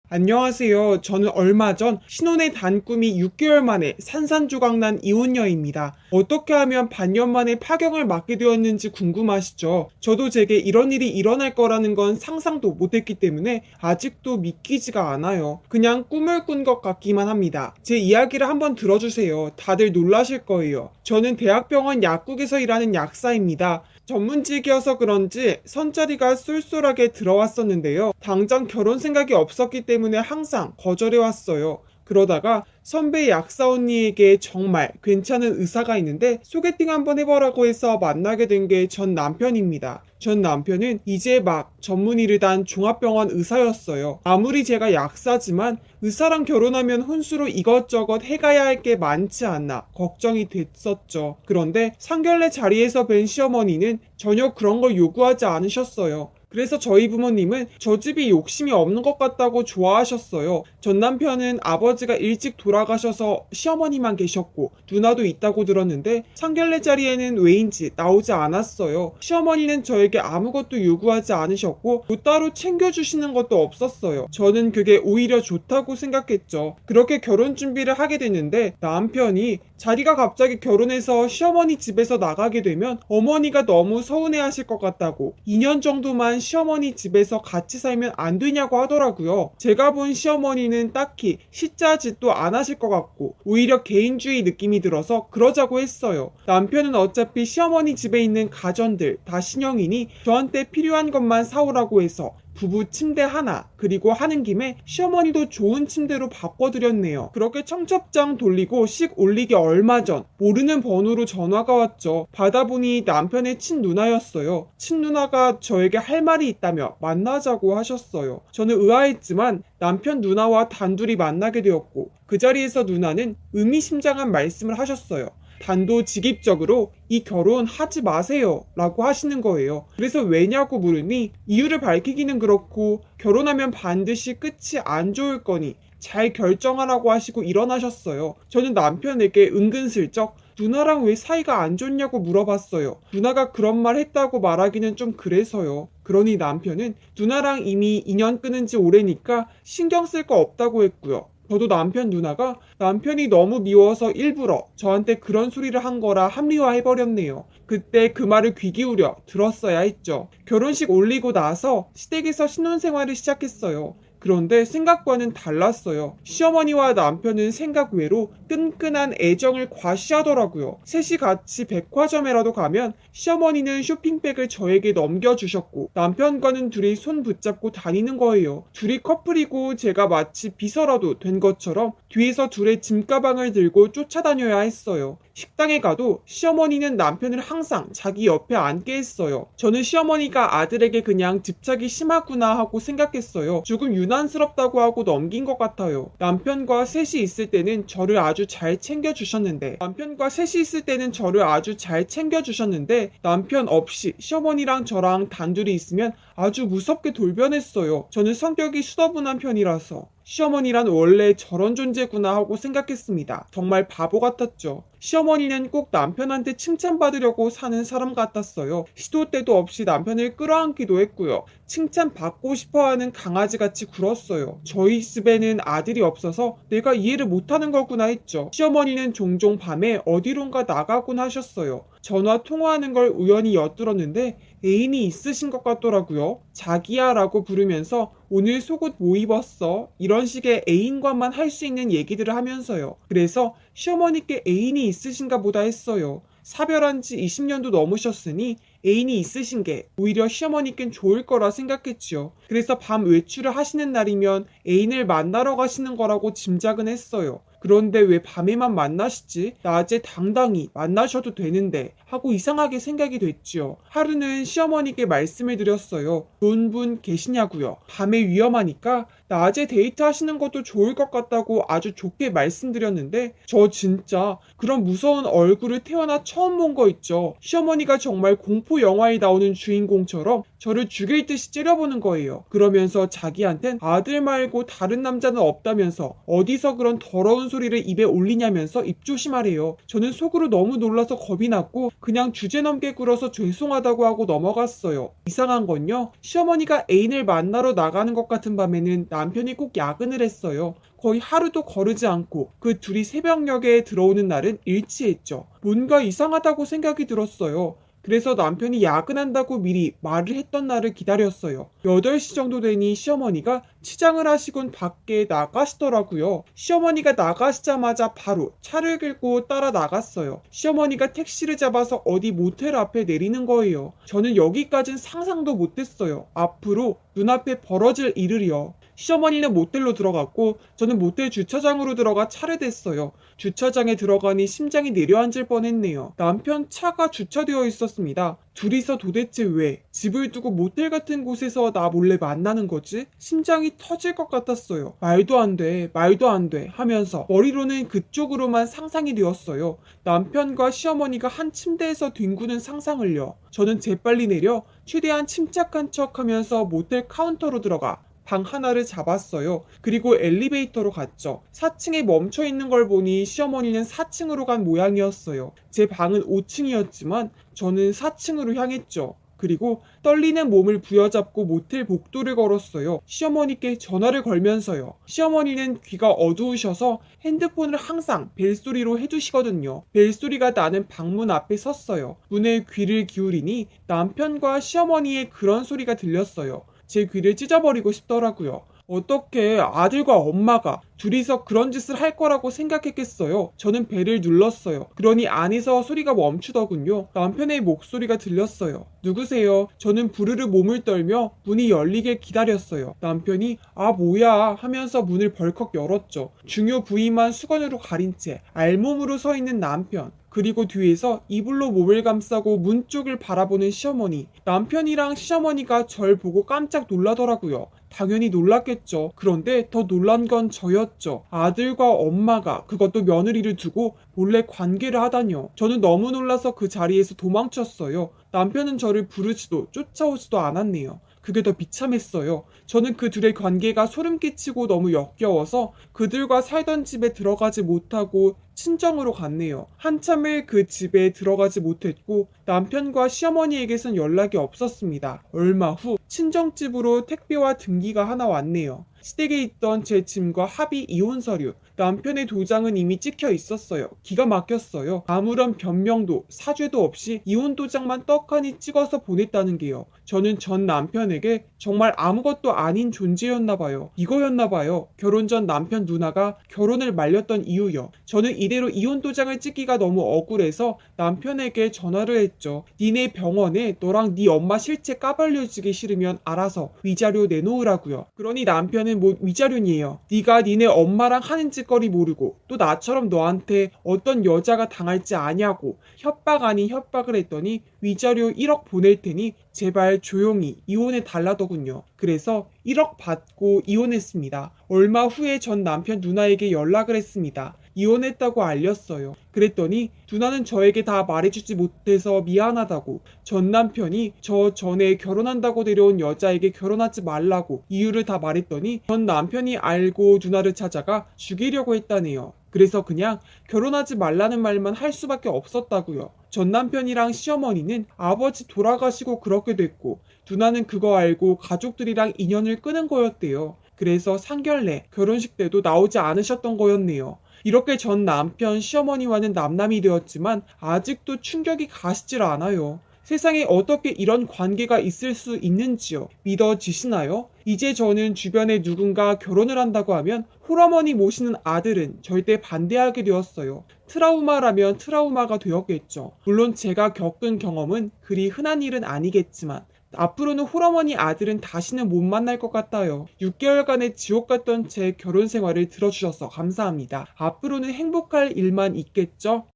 안녕하세요. 저는 얼마 전 신혼의 단 꿈이 6개월 만에 산산조각 난 이혼녀입니다. 어떻게 하면 반년 만에 파경을 맞게 되었는지 궁금하시죠? 저도 제게 이런 일이 일어날 거라는 건 상상도 못했기 때문에 아직도 믿기지가 않아요. 그냥 꿈을 꾼 것 같기만 합니다. 제 이야기를 한번 들어주세요. 다들 놀라실 거예요. 저는 대학병원 약국에서 일하는 약사입니다. 전문직이어서 그런지 선자리가 쏠쏠하게 들어왔었는데요. 당장 결혼 생각이 없었기 때문에 항상 거절해왔어요. 그러다가 선배 약사 언니에게 정말 괜찮은 의사가 있는데 소개팅 한번 해보라고 해서 만나게 된 게 전 남편입니다. 전 남편은 이제 막 전문의를 단 종합병원 의사였어요. 아무리 제가 약사지만 의사랑 결혼하면 혼수로 이것저것 해가야 할 게 많지 않나 걱정이 됐었죠. 그런데 상견례 자리에서 뵌 시어머니는 전혀 그런 걸 요구하지 않으셨어요. 그래서 저희 부모님은 저 집이 욕심이 없는 것 같다고 좋아하셨어요. 전 남편은 아버지가 일찍 돌아가셔서 시어머니만 계셨고 누나도 있다고 들었는데 상견례 자리에는 왜인지 나오지 않았어요. 시어머니는 저에게 아무것도 요구하지 않으셨고 또 따로 챙겨주시는 것도 없었어요. 저는 그게 오히려 좋다고 생각했죠. 그렇게 결혼 준비를 하게 됐는데 남편이 자기가 갑자기 결혼해서 시어머니 집에서 나가게 되면 어머니가 너무 서운해하실 것 같다고 2년 정도만 시어머니 집에서 같이 살면 안 되냐고 하더라고요. 제가 본 시어머니는 딱히 시자짓도 안 하실 것 같고 오히려 개인주의 느낌이 들어서 그러자고 했어요. 남편은 어차피 시어머니 집에 있는 가전들 다 신형이니 저한테 필요한 것만 사오라고 해서 부부 침대 하나 그리고 하는 김에 시어머니도 좋은 침대로 바꿔드렸네요. 그렇게 청첩장 돌리고 식 올리기 얼마 전 모르는 번호로 전화가 왔죠. 받아보니 남편의 친누나였어요. 친누나가 저에게 할 말이 있다며 만나자고 하셨어요. 저는 의아했지만 남편 누나와 단둘이 만나게 되었고 그 자리에서 누나는 의미심장한 말씀을 하셨어요. 단도직입적으로 이 결혼 하지 마세요 라고 하시는 거예요. 그래서 왜냐고 물으니 이유를 밝히기는 그렇고 결혼하면 반드시 끝이 안 좋을 거니 잘 결정하라고 하시고 일어나셨어요. 저는 남편에게 은근슬쩍 누나랑 왜 사이가 안 좋냐고 물어봤어요. 누나가 그런 말 했다고 말하기는 좀 그래서요. 그러니 남편은 누나랑 이미 인연 끊은 지 오래니까 신경 쓸 거 없다고 했고요. 저도 남편 누나가 남편이 너무 미워서 일부러 저한테 그런 소리를 한 거라 합리화해버렸네요. 그때 그 말을 귀 기울여 들었어야 했죠. 결혼식 올리고 나서 시댁에서 신혼생활을 시작했어요. 그런데 생각과는 달랐어요. 시어머니와 남편은 생각 외로 끈끈한 애정을 과시하더라고요. 셋이 같이 백화점에라도 가면 시어머니는 쇼핑백을 저에게 넘겨주셨고 남편과는 둘이 손 붙잡고 다니는 거예요. 둘이 커플이고 제가 마치 비서라도 된 것처럼 뒤에서 둘의 짐가방을 들고 쫓아다녀야 했어요. 식당에 가도 시어머니는 남편을 항상 자기 옆에 앉게 했어요. 저는 시어머니가 아들에게 그냥 집착이 심하구나 하고 생각했어요. 조금 유난스럽다고 하고 넘긴 것 같아요. 남편과 셋이 있을 때는 저를 아주 잘 챙겨주셨는데 남편 없이 시어머니랑 저랑 단둘이 있으면 아주 무섭게 돌변했어요. 저는 성격이 수더분한 편이라서 시어머니란 원래 저런 존재구나 하고 생각했습니다. 정말 바보 같았죠. 시어머니는 꼭 남편한테 칭찬받으려고 사는 사람 같았어요. 시도 때도 없이 남편을 끌어안기도 했고요. 칭찬받고 싶어하는 강아지같이 굴었어요. 저희 집에는 아들이 없어서 내가 이해를 못하는 거구나 했죠. 시어머니는 종종 밤에 어디론가 나가곤 하셨어요. 전화 통화하는 걸 우연히 엿들었는데 애인이 있으신 것 같더라고요. 자기야 라고 부르면서 오늘 속옷 뭐 입었어? 이런 식의 애인과만 할 수 있는 얘기들을 하면서요. 그래서 시어머니께 애인이 있으신가 보다 했어요. 사별한 지 20년도 넘으셨으니 애인이 있으신 게 오히려 시어머니께는 좋을 거라 생각했지요. 그래서 밤 외출을 하시는 날이면 애인을 만나러 가시는 거라고 짐작은 했어요. 그런데 왜 밤에만 만나시지? 낮에 당당히 만나셔도 되는데 하고 이상하게 생각이 됐지요. 하루는 시어머니께 말씀을 드렸어요. 좋은 분 계시냐고요. 밤에 위험하니까 낮에 데이트하시는 것도 좋을 것 같다고 아주 좋게 말씀드렸는데 저 진짜 그런 무서운 얼굴을 태어나 처음 본 거 있죠. 시어머니가 정말 공포 영화에 나오는 주인공처럼 저를 죽일 듯이 째려보는 거예요. 그러면서 자기한텐 아들 말고 다른 남자는 없다면서 어디서 그런 더러운 소리를 입에 올리냐면서 입조심하래요. 저는 속으로 너무 놀라서 겁이 났고 그냥 주제넘게 굴어서 죄송하다고 하고 넘어갔어요. 이상한 건요, 시어머니가 애인을 만나러 나가는 것 같은 밤에는 남편이 꼭 야근을 했어요. 거의 하루도 거르지 않고 그 둘이 새벽녘에 들어오는 날은 일치했죠. 뭔가 이상하다고 생각이 들었어요. 그래서 남편이 야근한다고 미리 말을 했던 날을 기다렸어요. 8시 정도 되니 시어머니가 치장을 하시곤 밖에 나가시더라고요. 시어머니가 나가시자마자 바로 차를 끌고 따라 나갔어요. 시어머니가 택시를 잡아서 어디 모텔 앞에 내리는 거예요. 저는 여기까진 상상도 못했어요. 앞으로 눈앞에 벌어질 일을요. 시어머니는 모텔로 들어갔고 저는 모텔 주차장으로 들어가 차를 댔어요. 주차장에 들어가니 심장이 내려앉을 뻔했네요. 남편 차가 주차되어 있었습니다. 둘이서 도대체 왜 집을 두고 모텔 같은 곳에서 나 몰래 만나는 거지? 심장이 터질 것 같았어요. 말도 안 돼, 말도 안 돼 하면서 머리로는 그쪽으로만 상상이 되었어요. 남편과 시어머니가 한 침대에서 뒹구는 상상을요. 저는 재빨리 내려 최대한 침착한 척 하면서 모텔 카운터로 들어가 방 하나를 잡았어요. 그리고 엘리베이터로 갔죠. 4층에 멈춰 있는 걸 보니 시어머니는 4층으로 간 모양이었어요. 제 방은 5층이었지만 저는 4층으로 향했죠. 그리고 떨리는 몸을 부여잡고 모텔 복도를 걸었어요. 시어머니께 전화를 걸면서요. 시어머니는 귀가 어두우셔서 핸드폰을 항상 벨소리로 해두시거든요. 벨소리가 나는 방문 앞에 섰어요. 문에 귀를 기울이니 남편과 시어머니의 그런 소리가 들렸어요. 제 귀를 찢어버리고 싶더라고요. 어떻게 아들과 엄마가 둘이서 그런 짓을 할 거라고 생각했겠어요. 저는 벨을 눌렀어요. 그러니 안에서 소리가 멈추더군요. 남편의 목소리가 들렸어요. 누구세요? 저는 부르르 몸을 떨며 문이 열리길 기다렸어요. 남편이 아 뭐야 하면서 문을 벌컥 열었죠. 중요 부위만 수건으로 가린 채 알몸으로 서 있는 남편. 그리고 뒤에서 이불로 몸을 감싸고 문 쪽을 바라보는 시어머니. 남편이랑 시어머니가 절 보고 깜짝 놀라더라고요. 당연히 놀랐겠죠. 그런데 더 놀란 건 저였죠. 아들과 엄마가, 그것도 며느리를 두고 몰래 관계를 하다뇨. 저는 너무 놀라서 그 자리에서 도망쳤어요. 남편은 저를 부르지도 쫓아오지도 않았네요. 그게 더 비참했어요. 저는 그 둘의 관계가 소름 끼치고 너무 역겨워서 그들과 살던 집에 들어가지 못하고 친정으로 갔네요. 한참을 그 집에 들어가지 못했고 남편과 시어머니에게선 연락이 없었습니다. 얼마 후 친정집으로 택배와 등기가 하나 왔네요. 시댁에 있던 제 짐과 합의 이혼 서류, 남편의 도장은 이미 찍혀 있었어요. 기가 막혔어요. 아무런 변명도 사죄도 없이 이혼 도장만 떡하니 찍어서 보냈다는 게요. 저는 전 남편에게 정말 아무것도 아닌 존재였나봐요. 이거였나봐요. 결혼 전 남편 누나가 결혼을 말렸던 이유요. 저는 이대로 이혼 도장을 찍기가 너무 억울해서 남편에게 전화를 했죠. 니네 병원에 너랑 네 엄마 실체 까발려지기 싫으면 알아서 위자료 내놓으라고요. 그러니 남편은 뭐 위자료니에요. 네가 니네 엄마랑 하는 짓거리 모르고 또 나처럼 너한테 어떤 여자가 당할지 아냐고 협박 아닌 협박을 했더니 위자료 1억 보낼 테니 제발 조용히 이혼해 달라더군요. 그래서 1억 받고 이혼했습니다. 얼마 후에 전 남편 누나에게 연락을 했습니다. 이혼했다고 알렸어요. 그랬더니 누나는 저에게 다 말해주지 못해서 미안하다고, 전 남편이 저 전에 결혼한다고 데려온 여자에게 결혼하지 말라고 이유를 다 말했더니 전 남편이 알고 누나를 찾아가 죽이려고 했다네요. 그래서 그냥 결혼하지 말라는 말만 할 수밖에 없었다고요. 전 남편이랑 시어머니는 아버지 돌아가시고 그렇게 됐고 누나는 그거 알고 가족들이랑 인연을 끊은 거였대요. 그래서 상견례, 결혼식 때도 나오지 않으셨던 거였네요. 이렇게 전 남편, 시어머니와는 남남이 되었지만 아직도 충격이 가시질 않아요. 세상에 어떻게 이런 관계가 있을 수 있는지요? 믿어지시나요? 이제 저는 주변에 누군가 결혼을 한다고 하면 홀어머니 모시는 아들은 절대 반대하게 되었어요. 트라우마라면 트라우마가 되었겠죠. 물론 제가 겪은 경험은 그리 흔한 일은 아니겠지만 앞으로는 홀어머니 아들은 다시는 못 만날 것 같아요. 6개월간의 지옥 같던 제 결혼 생활을 들어주셔서 감사합니다. 앞으로는 행복할 일만 있겠죠?